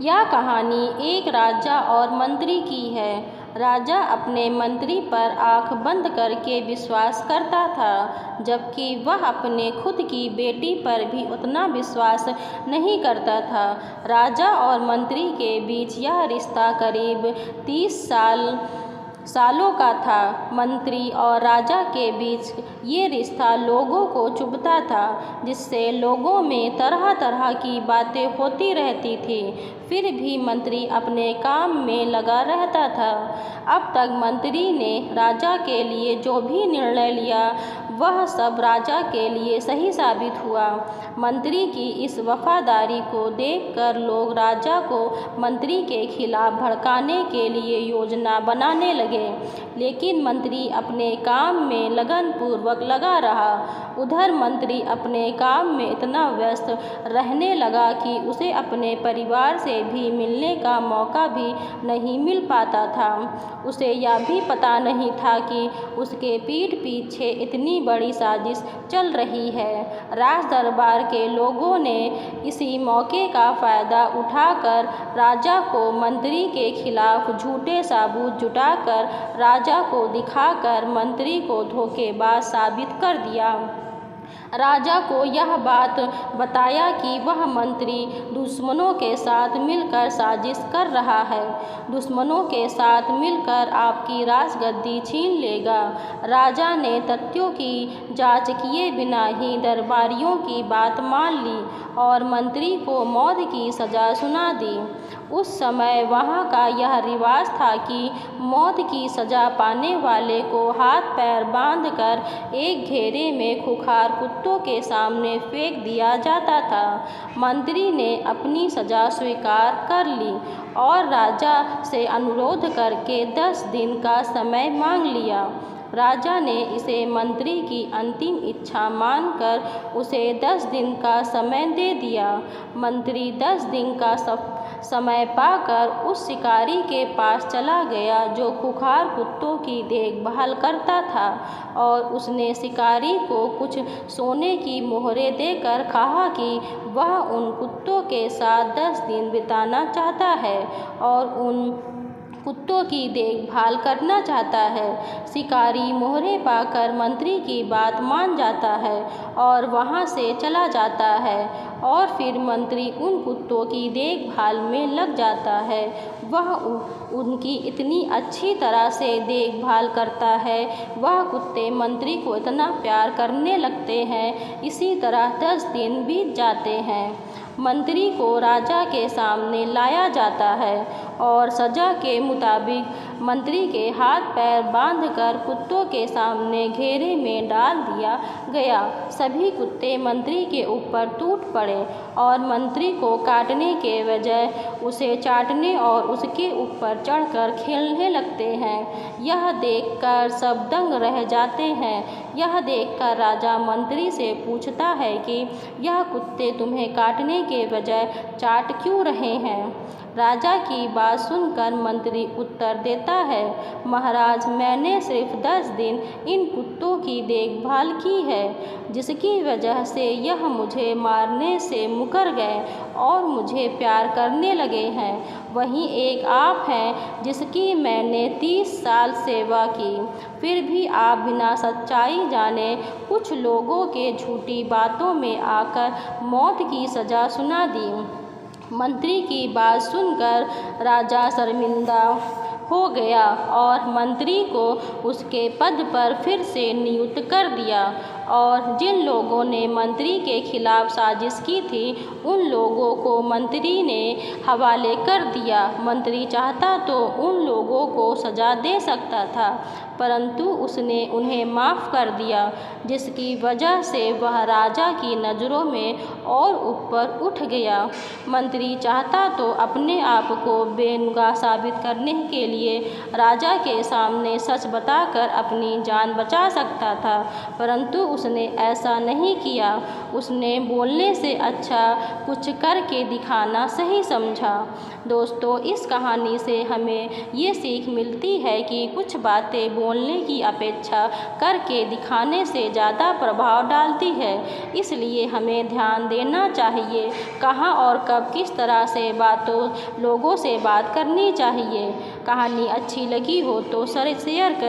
यह कहानी एक राजा और मंत्री की है। राजा अपने मंत्री पर आंख बंद करके विश्वास करता था, जबकि वह अपने खुद की बेटी पर भी उतना विश्वास नहीं करता था। राजा और मंत्री के बीच यह रिश्ता करीब 30 सालों का था। मंत्री और राजा के बीच ये रिश्ता लोगों को चुभता था, जिससे लोगों में तरह तरह की बातें होती रहती थी। फिर भी मंत्री अपने काम में लगा रहता था। अब तक मंत्री ने राजा के लिए जो भी निर्णय लिया, वह सब राजा के लिए सही साबित हुआ। मंत्री की इस वफादारी को देखकर लोग राजा को मंत्री के खिलाफ भड़काने के लिए योजना बनाने लगे, लेकिन मंत्री अपने काम में लगनपूर्वक लगा रहा। उधर मंत्री अपने काम में इतना व्यस्त रहने लगा कि उसे अपने परिवार से भी मिलने का मौका भी नहीं मिल पाता था। उसे यह भी पता नहीं था कि उसके पीठ पीछे इतनी बड़ी साजिश चल रही है। राज दरबार के लोगों ने इसी मौके का फ़ायदा उठाकर राजा को मंत्री के खिलाफ झूठे सबूत जुटाकर राजा को दिखाकर मंत्री को धोखेबाज साबित कर दिया। राजा को यह बात बताया कि वह मंत्री दुश्मनों के साथ मिलकर साजिश कर रहा है, दुश्मनों के साथ मिलकर आपकी राजगद्दी छीन लेगा। राजा ने तथ्यों की जांच किए बिना ही दरबारियों की बात मान ली और मंत्री को मौत की सज़ा सुना दी। उस समय वहाँ का यह रिवाज था कि मौत की सज़ा पाने वाले को हाथ पैर बांधकर एक घेरे में खुखार कुत्तों के सामने फेंक दिया जाता था। मंत्री ने अपनी सज़ा स्वीकार कर ली और राजा से अनुरोध करके 10 दिन का समय मांग लिया। राजा ने इसे मंत्री की अंतिम इच्छा मानकर उसे 10 दिन का समय दे दिया। मंत्री 10 दिन का समय पाकर उस शिकारी के पास चला गया जो खुखार कुत्तों की देखभाल करता था, और उसने शिकारी को कुछ सोने की मोहरें देकर कहा कि वह उन कुत्तों के साथ 10 दिन बिताना चाहता है और उन कुत्तों की देखभाल करना चाहता है। शिकारी मोहरें पाकर मंत्री की बात मान जाता है और वहाँ से चला जाता है, और फिर मंत्री उन कुत्तों की देखभाल में लग जाता है। वह उनकी इतनी अच्छी तरह से देखभाल करता है, वह कुत्ते मंत्री को इतना प्यार करने लगते हैं। इसी तरह 10 दिन बीत जाते हैं। मंत्री को राजा के सामने लाया जाता है और सज़ा के मुताबिक मंत्री के हाथ पैर बांधकर कुत्तों के सामने घेरे में डाल दिया गया। सभी कुत्ते मंत्री के ऊपर टूट पड़े और मंत्री को काटने के बजाय उसे चाटने और उसके ऊपर चढ़कर खेलने लगते हैं। यह देखकर सब दंग रह जाते हैं। यह देखकर राजा मंत्री से पूछता है कि यह कुत्ते तुम्हें काटने के बजाय चाट क्यों रहे हैं। राजा की बात सुनकर मंत्री उत्तर देता है, महाराज, मैंने सिर्फ 10 दिन इन कुत्तों की देखभाल की है, जिसकी वजह से यह मुझे मारने से मुकर गए और मुझे प्यार करने लगे हैं। वहीं एक आप हैं जिसकी मैंने 30 साल सेवा की, फिर भी आप बिना सच्चाई जाने कुछ लोगों के झूठी बातों में आकर मौत की सज़ा सुना दी। मंत्री की बात सुनकर राजा शर्मिंदा हो गया और मंत्री को उसके पद पर फिर से नियुक्त कर दिया, और जिन लोगों ने मंत्री के खिलाफ साजिश की थी उन लोगों को मंत्री ने हवाले कर दिया। मंत्री चाहता तो उन लोगों को सज़ा दे सकता था, परंतु उसने उन्हें माफ़ कर दिया, जिसकी वजह से वह राजा की नज़रों में और ऊपर उठ गया। मंत्री चाहता तो अपने आप को बेगुनाह साबित करने के लिए राजा के सामने सच बताकर अपनी जान बचा सकता था, परंतु उसने ऐसा नहीं किया। उसने बोलने से अच्छा कुछ करके दिखाना सही समझा। दोस्तों, इस कहानी से हमें ये सीख मिलती है कि कुछ बातें बोलने की अपेक्षा करके दिखाने से ज़्यादा प्रभाव डालती है। इसलिए हमें ध्यान देना चाहिए कहाँ और कब किस तरह से लोगों से बात करनी चाहिए। कहानी अच्छी लगी हो तो शेयर करें।